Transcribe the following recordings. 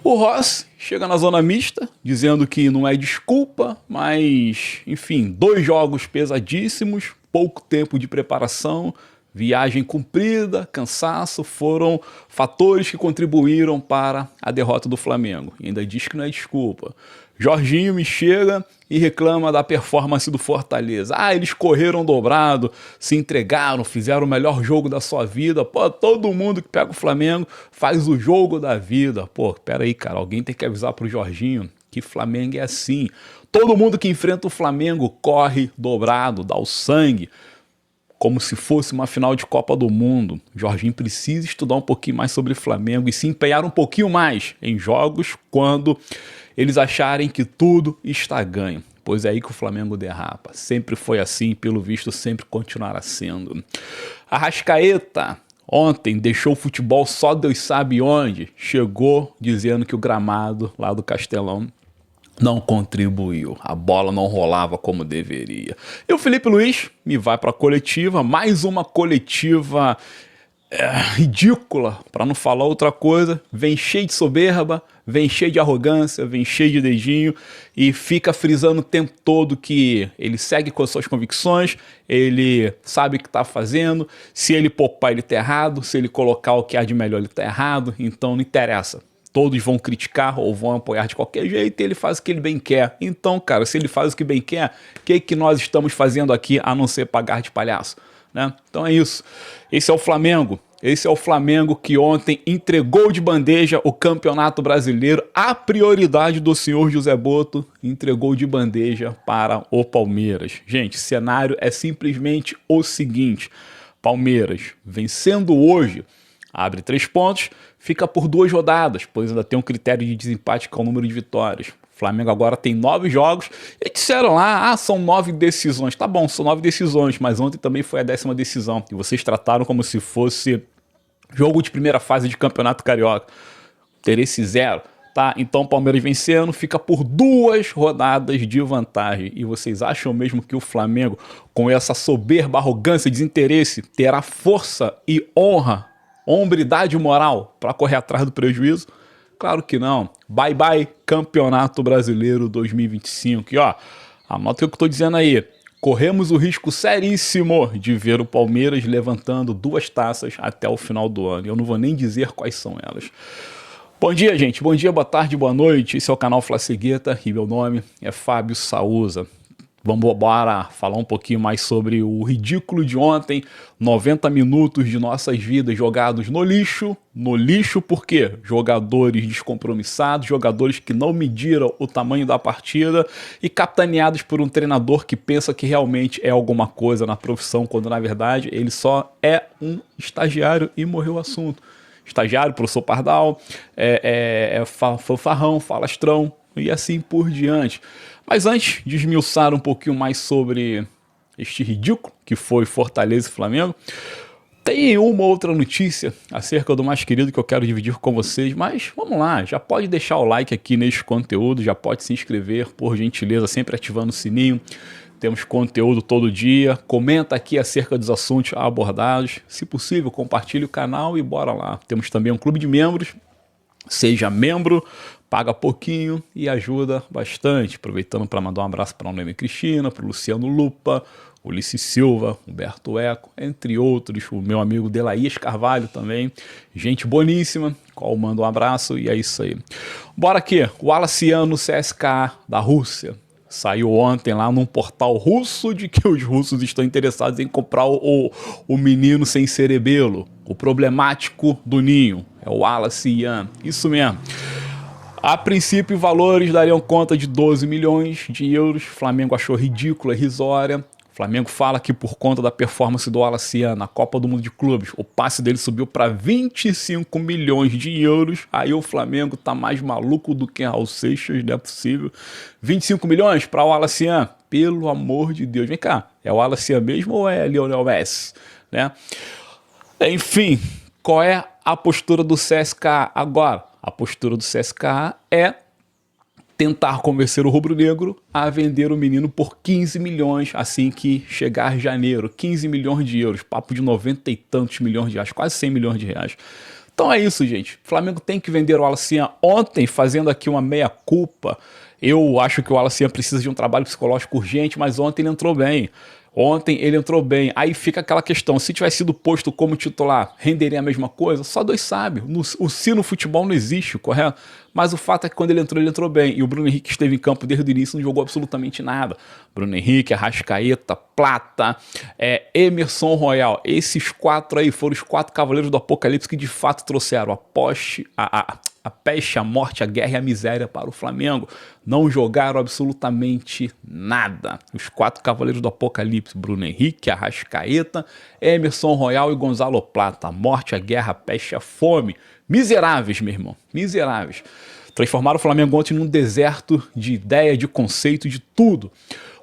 O Ross chega na zona mista, dizendo que não é desculpa, mas, enfim, 2 jogos pesadíssimos, pouco tempo de preparação, viagem comprida, cansaço, foram fatores que contribuíram para a derrota do Flamengo. E ainda diz que não é desculpa. Jorginho me chega e reclama da performance do Fortaleza. Ah, eles correram dobrado, se entregaram, fizeram o melhor jogo da sua vida. Pô, todo mundo que pega o Flamengo faz o jogo da vida. Pô, peraí, cara, alguém tem que avisar pro Jorginho que Flamengo é assim. Todo mundo que enfrenta o Flamengo corre dobrado, dá o sangue, como se fosse uma final de Copa do Mundo. Jorginho precisa estudar um pouquinho mais sobre Flamengo e se empenhar um pouquinho mais em jogos quando eles acharem que tudo está ganho. Pois é aí que o Flamengo derrapa. Sempre foi assim, pelo visto sempre continuará sendo. Arrascaeta ontem deixou o futebol só Deus sabe onde. Chegou dizendo que o gramado lá do Castelão não contribuiu, a bola não rolava como deveria. E o Felipe Luiz me vai para a coletiva, mais uma coletiva ridícula, para não falar outra coisa, vem cheio de soberba, vem cheio de arrogância, vem cheio de dedinho e fica frisando o tempo todo que ele segue com as suas convicções, ele sabe o que está fazendo, se ele poupar ele está errado, se ele colocar o que há de melhor ele está errado, então não interessa. Todos vão criticar ou vão apoiar de qualquer jeito e ele faz o que ele bem quer. Então, cara, se ele faz o que bem quer, o que nós estamos fazendo aqui a não ser pagar de palhaço? Né? Então é isso. Esse é o Flamengo. Esse é o Flamengo que ontem entregou de bandeja o Campeonato Brasileiro. A prioridade do senhor José Botto entregou de bandeja para o Palmeiras. Gente, o cenário é simplesmente o seguinte. Palmeiras vencendo hoje, abre 3 pontos, fica por 2 rodadas, pois ainda tem um critério de desempate que é o número de vitórias. O Flamengo agora tem 9 jogos e disseram lá, são 9 decisões. Tá bom, são 9 decisões, mas ontem também foi a 10ª decisão. E vocês trataram como se fosse jogo de primeira fase de Campeonato Carioca. Interesse zero. Tá? Então o Palmeiras vencendo, fica por 2 rodadas de vantagem. E vocês acham mesmo que o Flamengo, com essa soberba, arrogância e desinteresse, terá força e honra, hombridade moral para correr atrás do prejuízo? Claro que não. Bye bye Campeonato Brasileiro 2025. E ó, anota o que eu tô dizendo aí. Corremos o risco seríssimo de ver o Palmeiras levantando 2 taças até o final do ano. Eu não vou nem dizer quais são elas. Bom dia, gente. Bom dia, boa tarde, boa noite. Esse é o canal Flacegueta e meu nome é Fábio Saúza. Vamos embora falar um pouquinho mais sobre o ridículo de ontem. 90 minutos de nossas vidas jogados no lixo. No lixo por quê? Jogadores descompromissados, jogadores que não mediram o tamanho da partida e capitaneados por um treinador que pensa que realmente é alguma coisa na profissão, quando na verdade ele só é um estagiário e morreu o assunto. Estagiário, professor Pardal, fanfarrão, falastrão e assim por diante. Mas antes de esmiuçar um pouquinho mais sobre este ridículo que foi Fortaleza e Flamengo, tem uma outra notícia acerca do mais querido que eu quero dividir com vocês, mas vamos lá, já pode deixar o like aqui neste conteúdo, já pode se inscrever, por gentileza, sempre ativando o sininho. Temos conteúdo todo dia, comenta aqui acerca dos assuntos abordados, se possível compartilhe o canal e bora lá. Temos também um clube de membros, seja membro, paga pouquinho e ajuda bastante. Aproveitando para mandar um abraço para a Noemi Cristina, para o Luciano Lupa, Ulisses Silva, Humberto Eco, entre outros, o meu amigo Delaías Carvalho também, gente boníssima, qual manda um abraço e é isso aí. Bora aqui, o Alaciano CSKA da Rússia. Saiu ontem lá num portal russo de que os russos estão interessados em comprar o menino sem cerebelo, o problemático do ninho, é o Alaciano, isso mesmo. A princípio, valores dariam conta de 12 milhões de euros. O Flamengo achou ridícula, irrisória. O Flamengo fala que por conta da performance do Alaciano na Copa do Mundo de Clubes, o passe dele subiu para 25 milhões de euros. Aí o Flamengo tá mais maluco do que Raul Seixas, não é possível. 25 milhões para o Alaciano? Pelo amor de Deus. Vem cá, é o Alaciano mesmo ou é Lionel Messi? Né? Enfim, qual é a postura do CSKA agora? A postura do CSKA é tentar convencer o rubro-negro a vender o menino por 15 milhões assim que chegar janeiro. 15 milhões de euros, papo de 90 e tantos milhões de reais, quase 100 milhões de reais. Então é isso, gente. O Flamengo tem que vender o Wallace ontem, fazendo aqui uma meia-culpa. Eu acho que o Wallace precisa de um trabalho psicológico urgente, mas ontem ele entrou bem. Ontem ele entrou bem. Aí fica aquela questão, se tivesse sido posto como titular, renderia a mesma coisa? Só Deus sabe. Se no futebol não existe, correto? Mas o fato é que quando ele entrou bem. E o Bruno Henrique esteve em campo desde o início, não jogou absolutamente nada. Bruno Henrique, Arrascaeta, Plata, Emerson Royal. Esses 4 aí foram os 4 cavaleiros do Apocalipse que de fato trouxeram a peste, a morte, a guerra e a miséria para o Flamengo. Não jogaram absolutamente nada. Os 4 cavaleiros do Apocalipse, Bruno Henrique, Arrascaeta, Emerson Royal e Gonzalo Plata. A morte, a guerra, a peste, a fome. Miseráveis, meu irmão. Miseráveis. Transformaram o Flamengo ontem num deserto de ideia, de conceito, de tudo.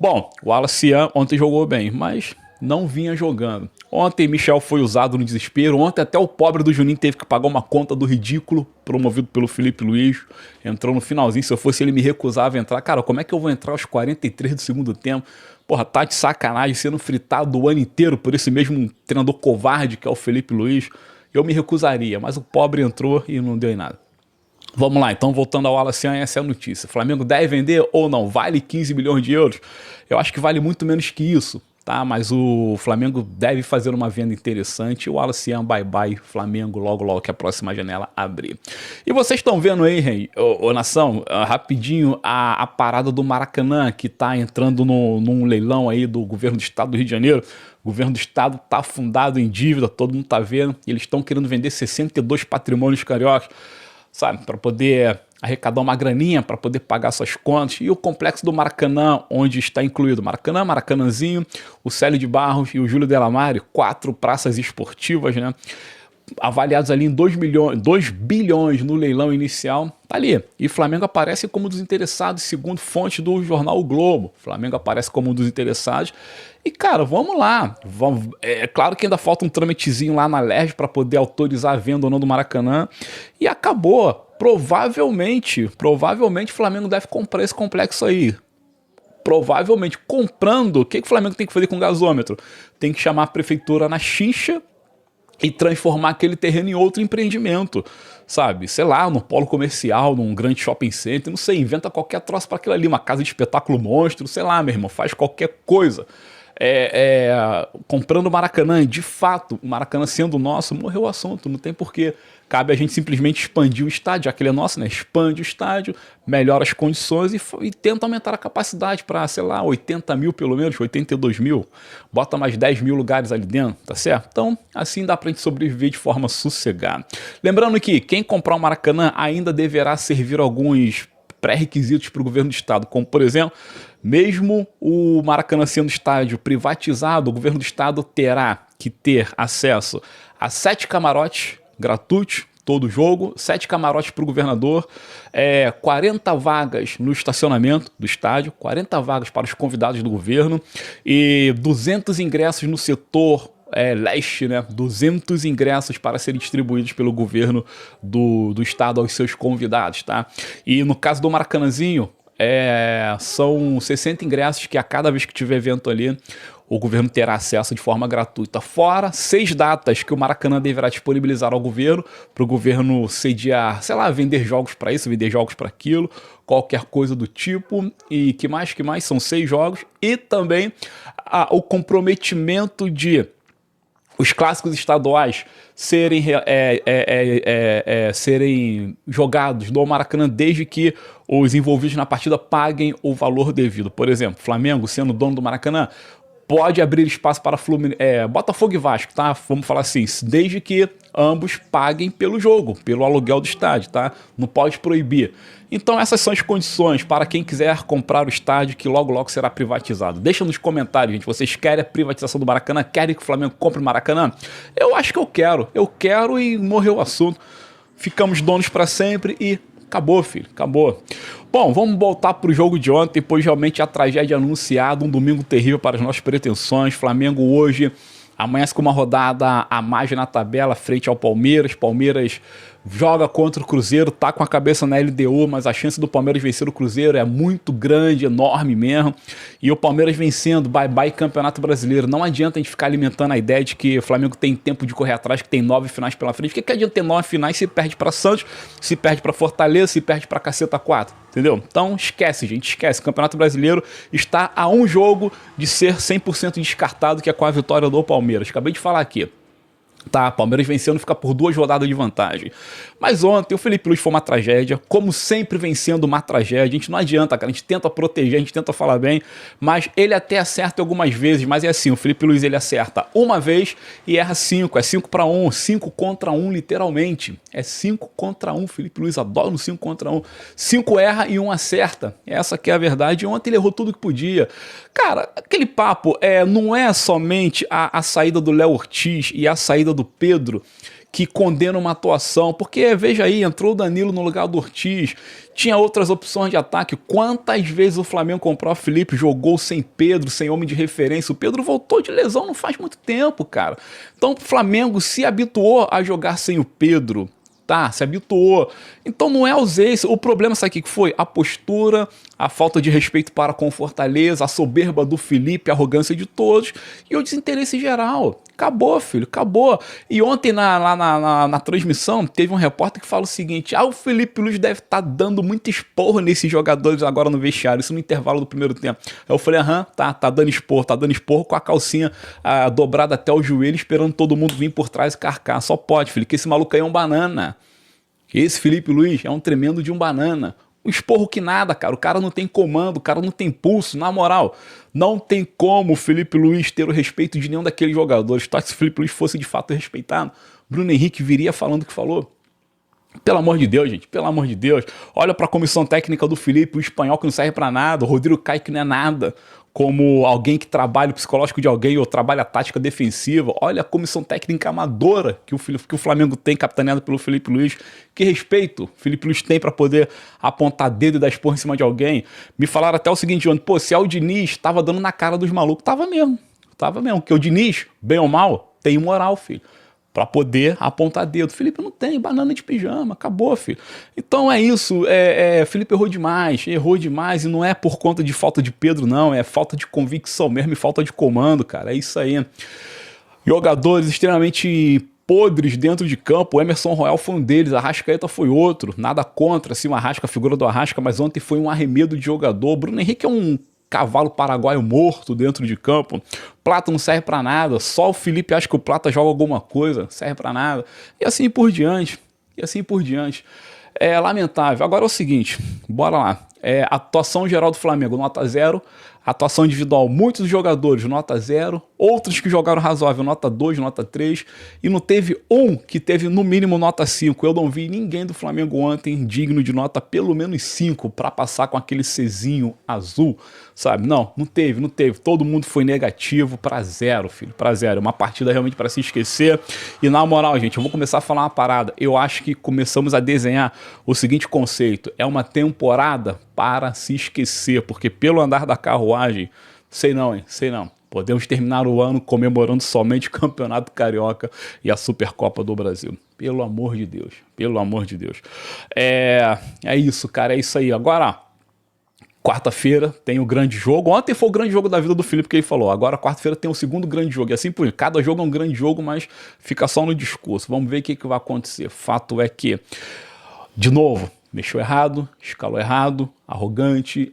Bom, o Wallace ontem jogou bem, mas não vinha jogando. Ontem Michel foi usado no desespero. Ontem até o pobre do Juninho teve que pagar uma conta do ridículo, promovido pelo Felipe Luiz. Entrou no finalzinho. Se eu fosse ele, me recusava a entrar. Cara, como é que eu vou entrar aos 43 do segundo tempo? Porra, tá de sacanagem, sendo fritado o ano inteiro por esse mesmo treinador covarde que é o Felipe Luiz. Eu me recusaria, mas o pobre entrou e não deu em nada. Vamos lá, então voltando ao Wallace, essa é a notícia. O Flamengo deve vender ou não? Vale 15 milhões de euros? Eu acho que vale muito menos que isso. Tá, mas o Flamengo deve fazer uma venda interessante. O Wallace, bye bye, Flamengo, logo que a próxima janela abrir. E vocês estão vendo aí, nação, rapidinho, a parada do Maracanã, que tá entrando num leilão aí do governo do estado do Rio de Janeiro. O governo do estado tá afundado em dívida, todo mundo tá vendo. E eles estão querendo vender 62 patrimônios cariocas, sabe, para poder arrecadar uma graninha para poder pagar suas contas. E o complexo do Maracanã, onde está incluído Maracanã, Maracanãzinho, o Célio de Barros e o Júlio Delamare, 4 praças esportivas, né? Avaliados ali em 2 bilhões no leilão inicial, tá ali. E Flamengo aparece como um dos interessados, segundo fonte do jornal O Globo. Flamengo aparece como um dos interessados. E, cara, vamos lá. É claro que ainda falta um trâmitezinho lá na LERJ para poder autorizar a venda ou não do Maracanã. E acabou. Provavelmente o Flamengo deve comprar esse complexo aí. Provavelmente comprando, o que o Flamengo tem que fazer com o gasômetro? Tem que chamar a prefeitura na chincha e transformar aquele terreno em outro empreendimento, sabe? Sei lá, num polo comercial, num grande shopping center, não sei, inventa qualquer troço para aquilo ali, uma casa de espetáculo monstro, sei lá, meu irmão, faz qualquer coisa. Comprando o Maracanã, de fato, o Maracanã sendo nosso, morreu o assunto, não tem porquê. Cabe a gente simplesmente expandir o estádio, já que ele é nosso, né? Expande o estádio, melhora as condições e tenta aumentar a capacidade para, sei lá, 80 mil pelo menos, 82 mil. Bota mais 10 mil lugares ali dentro, tá certo? Então, assim dá pra gente sobreviver de forma sossegada. Lembrando que quem comprar o Maracanã ainda deverá servir alguns pré-requisitos para o governo do estado, como, por exemplo, mesmo o Maracanã sendo estádio privatizado, o governo do estado terá que ter acesso a 7 camarotes gratuitos, todo jogo, 7 camarotes para o governador, 40 vagas no estacionamento do estádio, 40 vagas para os convidados do governo e 200 ingressos no setor leste, né? 200 ingressos para serem distribuídos pelo governo do estado aos seus convidados, tá? E no caso do Maracanãzinho, são 60 ingressos que a cada vez que tiver evento ali, o governo terá acesso de forma gratuita. Fora 6 datas que o Maracanã deverá disponibilizar ao governo, para o governo sediar, sei lá, vender jogos para isso, vender jogos para aquilo, qualquer coisa do tipo. E que mais? São 6 jogos. E também o comprometimento de os clássicos estaduais serem jogados no Maracanã desde que os envolvidos na partida paguem o valor devido. Por exemplo, Flamengo, sendo dono do Maracanã, pode abrir espaço para Botafogo e Vasco, tá? Vamos falar assim, desde que ambos paguem pelo jogo, pelo aluguel do estádio, tá? Não pode proibir. Então essas são as condições para quem quiser comprar o estádio, que logo será privatizado. Deixa nos comentários, gente, vocês querem a privatização do Maracanã? Querem que o Flamengo compre o Maracanã? Eu acho que eu quero e morreu o assunto. Ficamos donos para sempre e acabou, filho, acabou. Bom, vamos voltar para o jogo de ontem, pois realmente a tragédia anunciada, um domingo terrível para as nossas pretensões. Flamengo hoje amanhece com uma rodada a mais na tabela, frente ao Palmeiras. Palmeiras joga contra o Cruzeiro, tá com a cabeça na LDU, mas a chance do Palmeiras vencer o Cruzeiro é muito grande, enorme mesmo. E o Palmeiras vencendo, bye bye Campeonato Brasileiro. Não adianta a gente ficar alimentando a ideia de que o Flamengo tem tempo de correr atrás, que tem 9 finais pela frente. O que adianta ter 9 finais se perde pra Santos, se perde pra Fortaleza, se perde pra Caceta 4? Entendeu? Então esquece, gente, esquece. O Campeonato Brasileiro está a um jogo de ser 100% descartado, que é com a vitória do Palmeiras. Acabei de falar aqui. Tá, Palmeiras vencendo, fica por 2 rodadas de vantagem. Mas ontem o Felipe Luiz foi uma tragédia, como sempre vem sendo uma tragédia. A gente não adianta, cara, a gente tenta proteger, a gente tenta falar bem, mas ele até acerta algumas vezes, mas é assim, o Felipe Luiz ele acerta uma vez e erra 5, é 5-1, 5 contra 1 literalmente. É 5 contra 1, Felipe Luiz adora no 5 contra 1. 5 erra e 1 acerta, essa que é a verdade. Ontem ele errou tudo que podia. Cara, aquele papo não é somente a saída do Léo Ortiz e a saída do Pedro que condena uma atuação, porque veja aí, entrou o Danilo no lugar do Ortiz, tinha outras opções de ataque. Quantas vezes o Flamengo comprou o Felipe, jogou sem Pedro, sem homem de referência? O Pedro voltou de lesão não faz muito tempo, cara. Então o Flamengo se habituou a jogar sem o Pedro, tá, se habituou. Então não é ausência. O problema, sabe o que foi? A postura, a falta de respeito para com Fortaleza, a soberba do Felipe, a arrogância de todos e o desinteresse geral. Acabou, filho, acabou. E ontem lá na transmissão teve um repórter que fala o seguinte: o Felipe Luiz deve estar dando muito esporro nesses jogadores agora no vestiário, isso no intervalo do primeiro tempo. Aí eu falei, tá dando esporro com a calcinha dobrada até o joelho, esperando todo mundo vir por trás e carcar. Só pode, filho, que esse maluco aí é um banana. Esse Felipe Luiz é um tremendo de um banana. Um esporro que nada, cara. O cara não tem comando, o cara não tem pulso. Na moral, não tem como o Felipe Luiz ter o respeito de nenhum daqueles jogadores. Se o Felipe Luiz fosse de fato respeitado, Bruno Henrique viria falando o que falou. Pelo amor de Deus, gente, pelo amor de Deus. Olha pra comissão técnica do Felipe, o espanhol que não serve pra nada, o Rodrigo Caio que não é nada, como alguém que trabalha o psicológico de alguém ou trabalha a tática defensiva. Olha a comissão técnica amadora que o Flamengo tem, capitaneado pelo Felipe Luiz. Que respeito o Felipe Luiz tem para poder apontar dedo e dar esporro em cima de alguém. Me falaram até o seguinte, pô, se é o Diniz, tava dando na cara dos malucos. Tava mesmo, porque o Diniz, bem ou mal, tem moral, filho, para poder apontar dedo. Felipe não tem, banana de pijama, acabou, filho. Então é isso, Felipe errou demais, e não é por conta de falta de Pedro, não, é falta de convicção mesmo e falta de comando, cara, é isso aí. Jogadores extremamente podres dentro de campo, o Emerson Royal foi um deles, a Arrascaeta foi outro, nada contra, assim, o Arrasca, a figura do Arrasca, mas ontem foi um arremedo de jogador. Bruno Henrique é um cavalo paraguaio morto dentro de campo. Plata não serve pra nada. Só o Felipe acha que o Plata joga alguma coisa, serve pra nada. E assim por diante. É lamentável. Agora é o seguinte, bora lá. Atuação geral do Flamengo, nota 0. Atuação individual, muitos jogadores, nota 0. Outros que jogaram razoável, nota 2, nota 3. E não teve um que teve no mínimo nota 5. Eu não vi ninguém do Flamengo ontem digno de nota pelo menos 5 para passar com aquele Czinho azul, sabe? Não teve. Todo mundo foi negativo para 0, filho, para 0. Uma partida realmente para se esquecer. E na moral, gente, eu vou começar a falar uma parada. Eu acho que começamos a desenhar o seguinte conceito. É uma temporada para se esquecer, porque pelo andar da carruagem, sei não. Podemos terminar o ano comemorando somente o Campeonato Carioca e a Supercopa do Brasil. Pelo amor de Deus. É isso, cara, é isso aí. Agora, quarta-feira tem o grande jogo. Ontem foi o grande jogo da vida do Felipe que ele falou. Agora, quarta-feira tem o segundo grande jogo. E assim por cada jogo é um grande jogo, mas fica só no discurso. Vamos ver o que vai acontecer. Fato é que, de novo, mexeu errado, escalou errado, arrogante,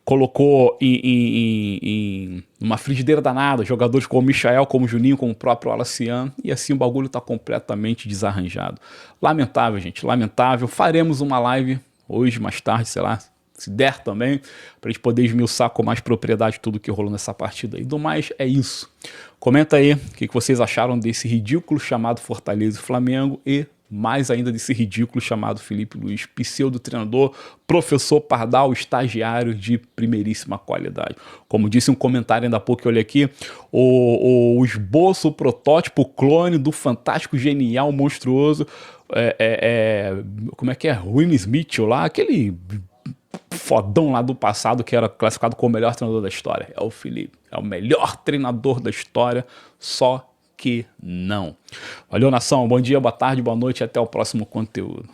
colocou em uma frigideira danada jogadores como o Michael, como o Juninho, como o próprio Alacian, e assim o bagulho está completamente desarranjado. Lamentável, gente, lamentável. Faremos uma live hoje, mais tarde, sei lá, se der também, para a gente poder esmiuçar com mais propriedade tudo que rolou nessa partida. E do mais, é isso. Comenta aí o que vocês acharam desse ridículo chamado Fortaleza e Flamengo e mais ainda desse ridículo chamado Felipe Luiz, pseudo-treinador, professor Pardal, estagiário de primeiríssima qualidade. Como disse um comentário ainda há pouco que eu olhei aqui, o esboço, o protótipo, o clone do fantástico, genial, monstruoso, como é que é? Will Smith lá, aquele fodão lá do passado que era classificado como o melhor treinador da história. É o Felipe, é o melhor treinador da história, só que não? Valeu, nação. Bom dia, boa tarde, boa noite e até o próximo conteúdo.